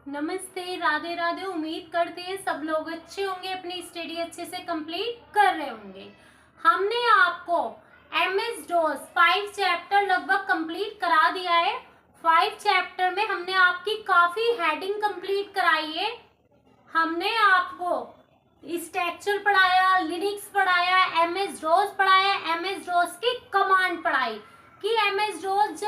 नमस्ते, राधे राधे। उम्मीद करते हैं सब लोग अच्छे होंगे, अपनी स्टडी अच्छे से कंप्लीट कर रहे होंगे। हमने आपको MS DOS 5 चैप्टर लगभग कंप्लीट करा दिया है। 5 चैप्टर में हमने आपकी काफी हेडिंग कंप्लीट कराई है। हमने आपको स्ट्रक्चर पढ़ाया, लिनक्स पढ़ाया, MS DOS पढ़ाया, MS DOS की कमांड पढ़ाई कि MS DOS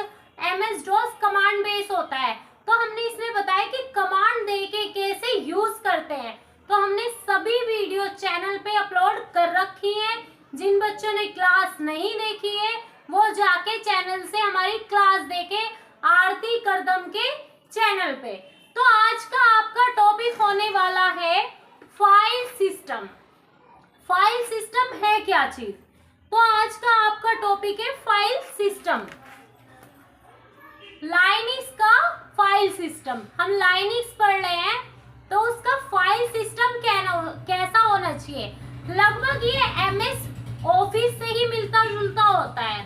कमांड बेस होता है। तो हमने इसमें बताया कि कमांड देके कैसे यूज करते हैं। तो हमने सभी वीडियो चैनल पे अपलोड कर रखी हैं। जिन बच्चों ने क्लास नहीं देखी है वो जाके चैनल से हमारी क्लास देखे, आरती करदम के चैनल पे। तो आज का आपका टॉपिक होने वाला है फाइल सिस्टम। फाइल सिस्टम है क्या चीज? तो आज का आपका टॉपिक है फाइल सिस्टम। लाइनिक्स का फाइल सिस्टम, हम लाइनिक्स पढ़ रहे हैं तो उसका फाइल सिस्टम कैसा होना चाहिए। लगभग ये MS ऑफिस से ही मिलता जुलता होता है।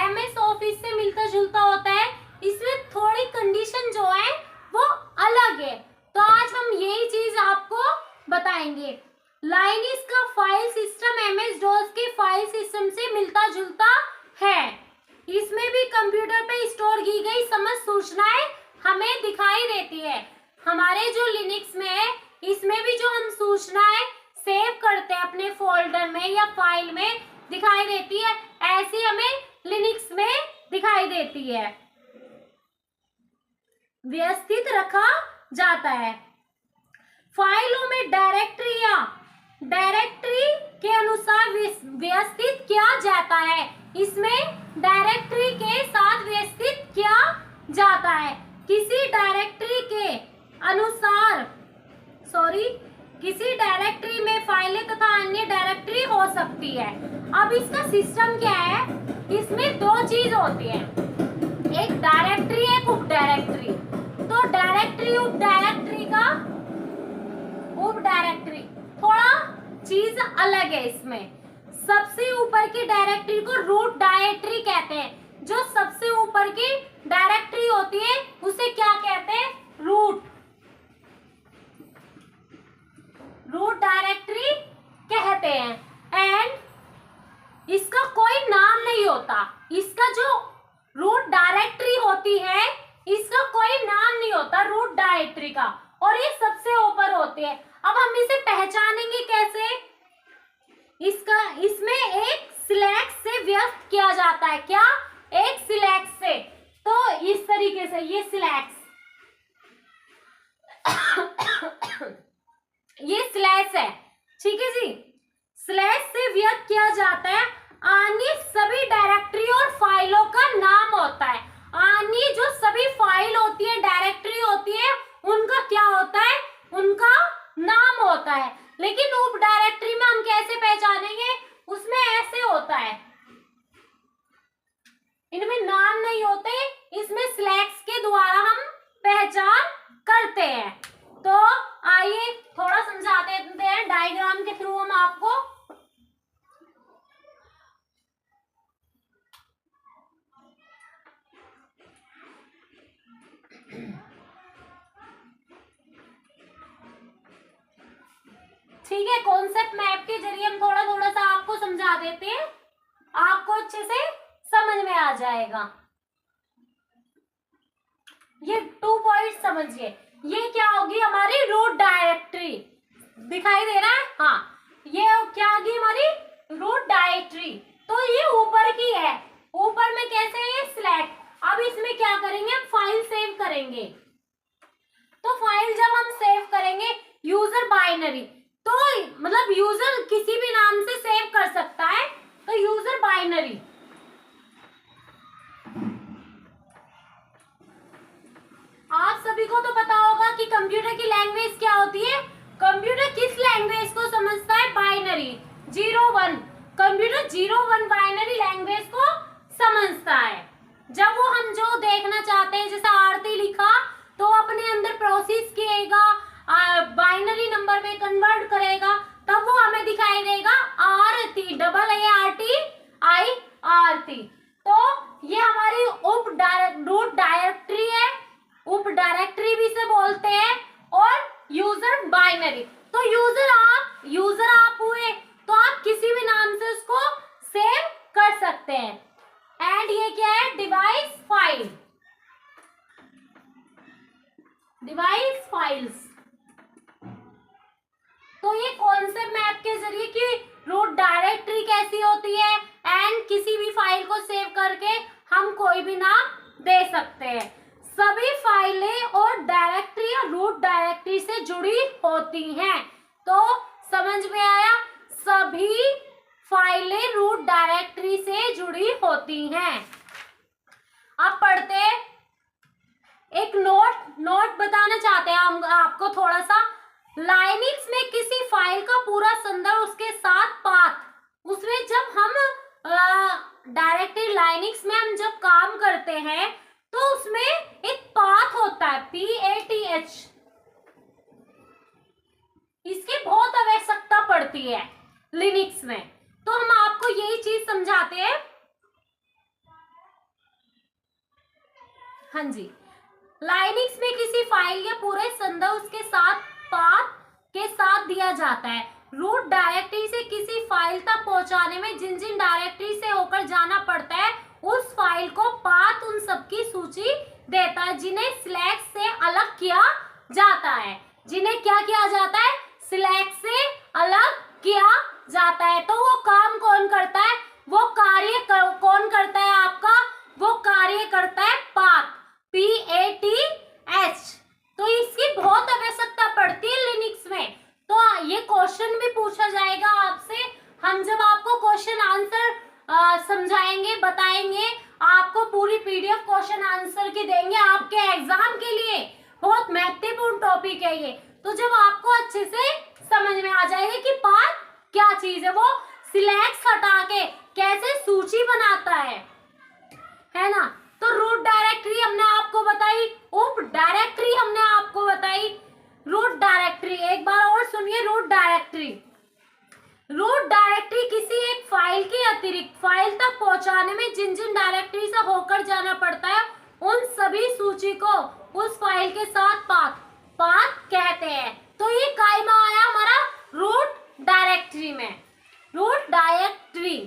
MS ऑफिस से मिलता जुलता होता है। इसमें थोड़ी कंडीशन जो है वो अलग है। तो आज हम यही चीज आपको बताएंगे। लाइनिक्स का फाइल सिस्टम MS DOS के फाइल सिस्टम से मिलता जुलता है। इसमें भी कंप्यूटर पे स्टोर की गई समस्त सूचनाएं हमें दिखाई देती है। हमारे जो लिनक्स में है इसमें भी जो हम सूचनाएं सेव करते हैं अपने फोल्डर में या फाइल में दिखाई देती है, ऐसी हमें लिनक्स में दिखाई देती है। व्यवस्थित रखा जाता है। फाइलों में डायरेक्टरी के अनुसार व्यवस्थित किया जाता है। इसमें डायरेक्टरी के साथ व्यवस्थित किया जाता है। किसी डायरेक्टरी में फाइलें तथा अन्य डायरेक्टरी हो सकती है। अब इसका सिस्टम क्या है? इसमें दो चीज होती है, एक डायरेक्टरी, एक उप डायरेक्टरी। तो डायरेक्टरी उप डायरेक्टरी थोड़ा चीज अलग है। इसमें सबसे ऊपर की डायरेक्टरी को रूट डायरेक्टरी कहते हैं। जो सबसे ऊपर की डायरेक्टरी होती है उसे क्या कहते हैं? रूट डायरेक्टरी कहते हैं। एंड इसका कोई नाम नहीं होता। इसका जो रूट डायरेक्टरी होती है इसका कोई नाम नहीं होता रूट डायरेक्टरी का, और ये सबसे ऊपर होती है। अब हम इसे पहचानेंगे कैसे? इसमें एक सिलेक्ट से व्यक्त किया जाता है। क्या? एक सिलेक्ट से। तो इस तरीके से ये सिलेक्ट ये स्लैश है, ठीक है जी। स्लैश से व्यक्त किया जाता है। अन्य सभी डायरेक्टरी और फाइलों का नाम होता है। अन्य जो सभी फाइल होती है, डायरेक्टरी होती है, उनका क्या होता है? उनका नाम होता है। लेकिन उप डायरेक्टरी में हम कैसे पहचानेंगे? उसमें ऐसे होता है, इनमें नाम नहीं होते, इसमें स्लैश के द्वारा हम पहचान करते हैं। तो आइए थोड़ा समझा देते हैं डायग्राम के थ्रू हम आपको। ठीक है, कॉन्सेप्ट मैप के जरिए हम थोड़ा थोड़ा सा आपको समझा देते हैं, आपको अच्छे से समझ में आ जाएगा। ये 2 पॉइंट समझिए। ये क्या होगी? हमारी रूट डायरेक्टरी। दिखाई दे रहा है? हाँ, ये क्या होगी? हमारी रूट डायरेक्टरी। तो ये ऊपर की है। ऊपर में कैसे है? ये सिलेक्ट। अब इसमें क्या करेंगे? हम फाइल सेव करेंगे। तो फाइल जब हम सेव करेंगे यूजर बाइनरी, तो मतलब यूजर किसी भी नाम से सेव कर सकता है। तो यूजर बाइनरी, आप सभी को तो पता होगा कि कंप्यूटर की लैंग्वेज क्या होती है। कंप्यूटर किस लैंग्वेज को समझता है? बाइनरी 0-1। कंप्यूटर 0-1 बाइनरी लैंग्वेज को समझता है। जब वो हम जो देखना चाहते हैं, जैसे आरती लिखा, तो अपने अंदर प्रोसेस किएगा, बाइनरी नंबर में कन्वर्ट करेगा, तब वो हमें दिखाई देगा आरती, ARTI। तो ये हमारी रूट डायरेक्टरी है। उप डायरेक्टरी भी से बोलते हैं, और यूजर बाइनरी। तो यूजर आप हुए तो आप किसी भी नाम से उसको सेव कर सकते हैं। एंड ये क्या है, डिवाइस फाइल, डिवाइस फाइल्स। तो ये कॉन्सेप्ट मैप के जरिए कि रूट डायरेक्टरी कैसी होती है एंड किसी भी फाइल को सेव करके हम कोई भी नाम दे सकते हैं। सभी फाइलें और डायरेक्टरी और रूट डायरेक्टरी से जुड़ी होती हैं। तो समझ में आया, सभी फाइलें रूट डायरेक्टरी से जुड़ी होती हैं। अब पढ़ते हैं, एक नोट बताना चाहते हैं हम आपको थोड़ा सा। लाइनिक्स में किसी फाइल का पूरा संदर्भ उसके साथ पाथ, उसमें जब हम डायरेक्टली लाइनिक्स में हम जब काम करते हैं तो उसमें एक पाथ होता है, PATH। इसकी बहुत आवश्यकता पड़ती है लिनक्स में, तो हम आपको यही चीज समझाते हैं। हाँ जी, लाइनिक्स में किसी फाइल या पूरे संदर्भ उसके साथ पाथ के साथ दिया जाता है। रूट डायरेक्टरी से किसी फाइल तक पहुंचाने में जिन जिन डायरेक्टरी से होकर जाना पड़ता है उस फाइल को पाथ उन सबकी सूची देता है, जिन्हें सिलेक्ट से अलग किया जाता है। जिन्हें क्या किया जाता है, सिलेक्ट से अलग किया जाता है। तो वो काम कौन करता है, वो कार्य कौन करता है आपका, वो कार्य करता है पाथ, PATH। तो इसकी बहुत आवश्यकता पड़ती है लिनक्स में। तो ये क्वेश्चन भी पूछा जाएगा आपसे, हम जब आपको क्वेश्चन आंसर समझाएंगे, बताएंगे, आपको पूरी PDF क्वेश्चन आंसर की देंगे आपके एग्जाम के लिए। बहुत महत्वपूर्ण टॉपिक है ये। तो जब आपको अच्छे से समझ में आ जाएगा कि पाथ क्या चीज है, वो सिलेक्ट हटा के कैसे सूची बनाता है ना। तो रूट डायरेक्टरी हमने आपको बताई, उप डायरेक्टरी हमने आपको बताई, रूट डायरेक्टरी। एक बार और सुनिए, रूट डायरेक्टरी। रूट डायरेक्टरी किसी एक फाइल के अतिरिक्त फाइल तक पहुंचाने में जिन जिन डायरेक्टरी से होकर जाना पड़ता है उन सभी सूची को उस फाइल के साथ पाथ कहते हैं। तो ये कायमा आया हमारा रूट डायरेक्टरी में, रूट डायरेक्टरी।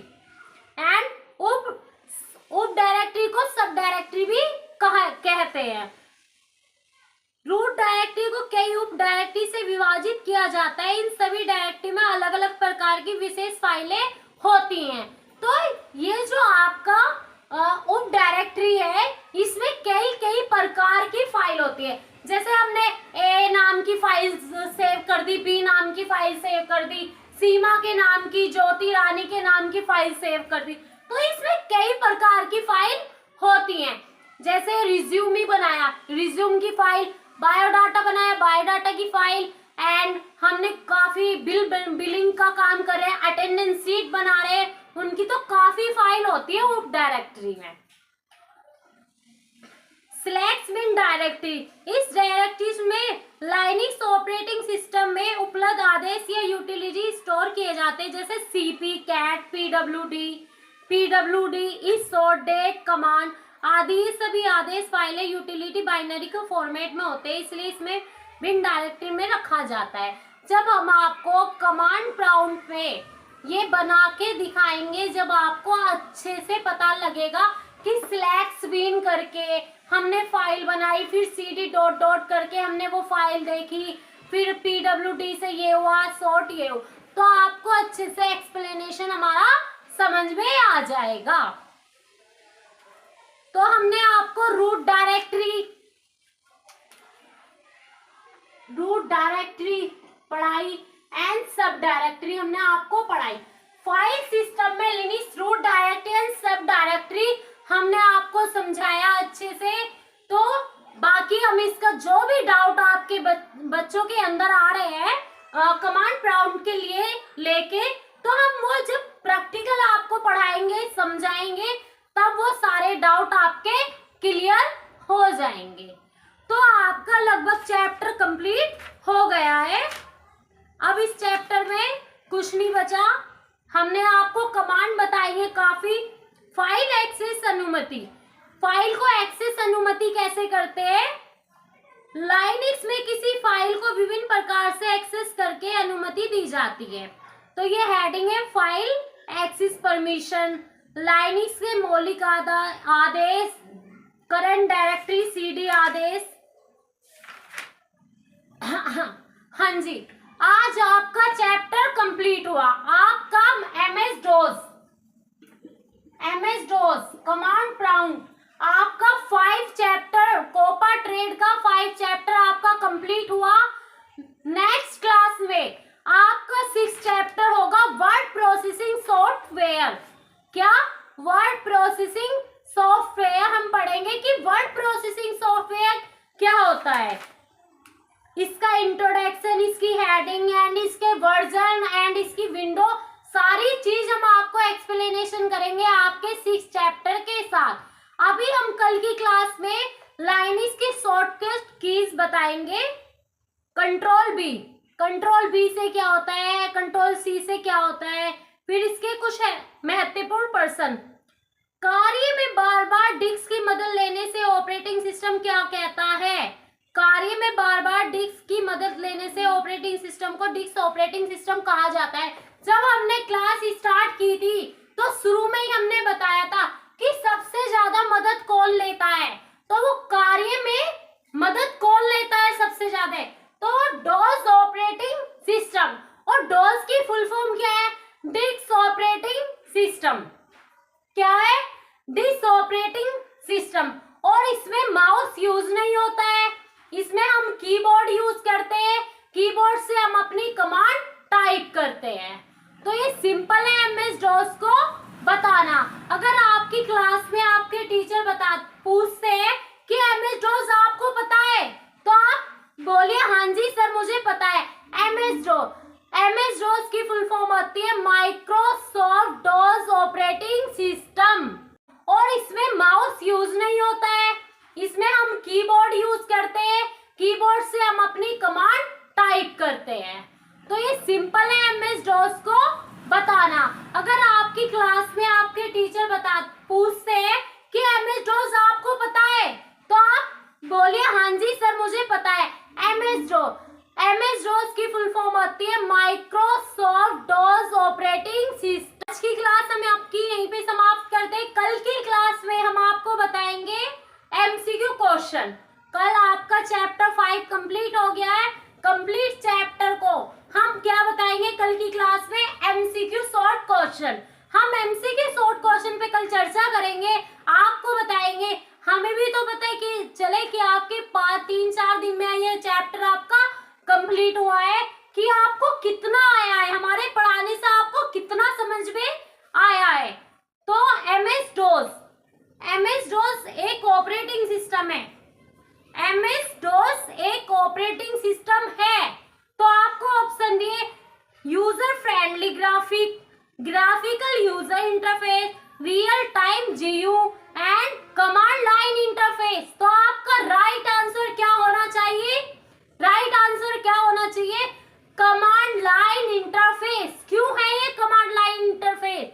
एंड उप डायरेक्टरी को सब डायरेक्टरी भी कहते हैं। रूट डायरेक्टरी को कई उप डायरेक्टरी से विभाजित किया जाता है। इन सभी डायरेक्टरी में अलग अलग प्रकार की विशेष फाइलें होती हैं। तो ये जो आपका उप डायरेक्टरी है, इसमें कई प्रकार की फाइल होती है। जैसे हमने ए नाम की फाइल सेव कर दी, बी नाम की फाइल सेव कर दी, सीमा के नाम की, ज्योति रानी के नाम की फाइल सेव कर दी। तो इसमें कई प्रकार की फाइल होती हैं। जैसे रिज्यूम बनाया, रिज्यूम की फाइल, बायोडाटा बनाया, बायोडाटा की फाइल, एंड हमने काफी बिलिंग का काम कर रहे हैं, अटेंडेंस शीट बना रहे हैं, उनकी तो काफी फाइल होती है उप डायरेक्टरी में। सिलेक्ट बिन डायरेक्टरी, इस डायरेक्टरी में लाइनिक्स ऑपरेटिंग सिस्टम में उपलब्ध आदेश या यूटिलिटी स्टोर किए जाते हैं। जैसे CP, CAT, PWD, इस शॉर्ट डेट कमांड आदि सभी आदेश फाइलें यूटिलिटी बाइनरी के फॉर्मेट में होते हैं, इसलिए इसमें बिन डायरेक्टरी में रखा जाता है। जब हम आपको कमांड प्रॉम्प्ट में ये बना के दिखाएंगे, जब आपको अच्छे से पता लगेगा कि सिलेक्ट बिन करके हमने फाइल बनाई, फिर CD ... करके हमने वो फाइल देखी, फिर PWD से ये हुआ, सॉर्ट ये हुआ, तो आपको अच्छे से एक्सप्लेनेशन हमारा समझ में आ जाएगा। तो हमने आपको रूट डायरेक्टरी पढ़ाई एंड सब डायरेक्टरी हमने आपको पढ़ाई। फाइल सिस्टम में Linux root directory and sub directory हमने आपको समझाया अच्छे से। तो बाकी हम इसका जो भी डाउट आपके बच्चों के अंदर आ रहे हैं कमांड प्रॉम्प्ट के लिए लेके, तो हम वो जब प्रैक्टिकल आपको पढ़ाएंगे, समझाएंगे, तब वो सारे डाउट आपके क्लियर हो जाएंगे। तो आपका लगभग चैप्टर कंप्लीट हो गया है। अब इस चैप्टर में कुछ नहीं बचा। हमने आपको कमांड बताई है काफी। फाइल एक्सेस अनुमति, फाइल को एक्सेस अनुमति कैसे करते हैं, लाइनक्स में किसी फाइल को विभिन्न प्रकार से एक्सेस करके अनुमति दी जाती है। तो ये हेडिंग है फाइल एक्सेस परमिशन, लाइनक्स के मौलिक आदेश, करंट डायरेक्टरी सीडी आदेश। हाँ जी, आज आपका चैप्टर कंप्लीट हुआ। आपका एमएस डॉस कमांड प्रॉम्प्ट आपका 5 चैप्टर, कोपा ट्रेड का 5 चैप्टर आपका कंप्लीट हुआ। नेक्स्ट क्लास में आपका 6 चैप्टर होगा वर्ड प्रोसेसिंग सॉफ्टवेयर। क्या? वर्ड प्रोसेसिंग सॉफ्टवेयर हम पढ़ेंगे कि वर्ड प्रोसेसिंग सॉफ्टवेयर क्या होता है, इसका इंट्रोडक्शन, इसकी हेडिंग एंड इसके वर्जन एंड इसकी विंडो, सारी चीज हम आपको एक्सप्लेनेशन करेंगे आपके 6 चैप्टर के साथ। अभी हम कल की क्लास में लाइनक्स की शॉर्टकट कीज बताएंगे। कंट्रोल बी से क्या होता है, कंट्रोल सी से क्या होता है, फिर इसके कुछ है महत्वपूर्ण प्रश्न। कार्य में बार बार डिस्क की मदद लेने से ऑपरेटिंग सिस्टम क्या कहता है? कार्य में बार बार डिस्क की मदद लेने से ऑपरेटिंग सिस्टम को डिस्क ऑपरेटिंग सिस्टम कहा जाता है। जब हमने क्लास स्टार्ट की थी तो शुरू में ही हमने बताया था कि सबसे ज्यादा मदद कौन लेता है, तो वो कार्य में मदद कौन लेता है सबसे ज्यादा, तो डॉस ऑपरेटिंग सिस्टम। और डॉस की फुल फॉर्म क्या है? Disk operating system. क्या है? Disk operating system. और इसमें माउस यूज नहीं होता है, इसमें हम कीबोर्ड यूज करते हैं, कीबोर्ड से हम अपनी कमांड टाइप करते हैं। तो ये सिंपल है एमएस डॉस को बताना। अगर आपकी क्लास में आपके टीचर पूछते हैं कि एमएस डॉस आपको पता है, तो आप बोलिए हाँ जी सर मुझे पता है। एमएस डॉस की फुल फॉर्म होती है माइक्रोसॉफ्ट डॉस ऑपरेटिंग सिस्टम। और इसमें माउस यूज नहीं होता है, इसमें हम कीबोर्ड यूज करते हैं, कीबोर्ड से हम अपनी कमांड टाइप करते हैं। तो ये सिंपल है एमएस डॉस को बताना। अगर आपकी क्लास में आपके टीचर पूछते हैं कि एमएस डॉस आपको पता है, तो आप बोलिए हाँ जी सर मुझे पता है। एमएस डॉस की फुल फॉर्म होती है माइक्रोसॉफ्ट डॉस ऑपरेटिंग सिस्टम। आज की क्लास हम आपकी यहीं पे समाप्त करते हैं। कल की क्लास में हम आपको बताएंगे एमसीक्यू क्वेश्चन। कल आपका चैप्टर 5 कंप्लीट हो गया है। कंप्लीट चैप्टर को हम क्या बताएंगे कल की क्लास में? MCQ short question. हम एमसीक्यू शॉर्ट क्वेश्चन पे कल चर्चा करेंगे, आपको बताएंगे। हमें भी तो पता है कि चले कि आपके 3-4 दिन में ये चैप्टर आपका कंप्लीट हुआ है कि आपको कितना आया है, हमारे पढ़ाने से आपको कितना समझ में आया है। तो एमएस डॉस एक ऑपरेटिंग सिस्टम है। एमएस डॉस एक ऑपरेटिंग सिस्टम है। तो आपको ऑप्शन दिए user friendly graphical user interface, real time GU and command line interface. तो आपका राइट आंसर क्या होना चाहिए? राइट आंसर क्या होना चाहिए? Command line interface. क्यों है ये कमांड लाइन इंटरफेस?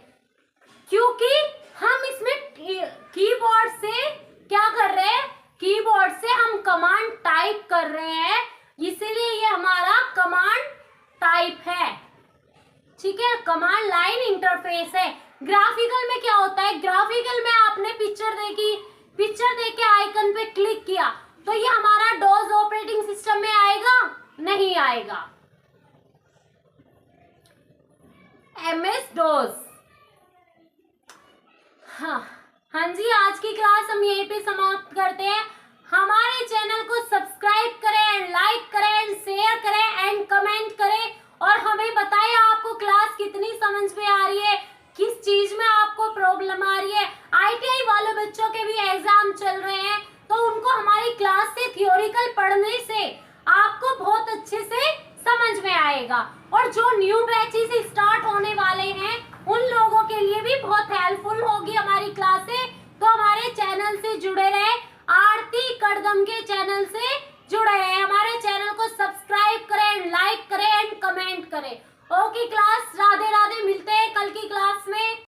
क्योंकि हम इसमें कीबोर्ड से क्या कर रहे हैं? कीबोर्ड से हम कमांड टाइप कर रहे हैं, इसीलिए ये हमारा कमांड टाइप है। ठीक है, कमांड लाइन इंटरफेस है। ग्राफिकल में क्या होता है? ग्राफिकल में आपने पिक्चर देखी, पिक्चर देख के आइकन पे क्लिक किया, तो ये हमारा डॉस ऑपरेटिंग सिस्टम में आएगा? नहीं आएगा। MS DOS. हाँ जी, आज की क्लास हम यहीं पे समाप्त करते हैं। हमारे चैनल को सब्सक्राइब करें, लाइक करें, शेयर करें एंड कमेंट करें और हमें बताएं आपको क्लास कितनी समझ में आ रही है, किस चीज में आपको प्रॉब्लम आ रही है। आईटीआई वाले बच्चों के भी एग्जाम चल रहे हैं, तो उनको हमारी क्लास से थियोरिकल पढ़ने से आपको बहुत अच्छे से समझ में आएगा। और जो न्यू बैचेस स्टार्ट होने वाले हैं उन लोगों के लिए भी बहुत हेल्पफुल होगी हमारी क्लासें। तो हमारे चैनल से जुड़े रहे, आरती कड़दम के चैनल से जुड़े रहे, हमारे चैनल को सब्सक्राइब करें, लाइक करें एंड कमेंट करें। ओके क्लास, राधे राधे, मिलते हैं कल की क्लास में।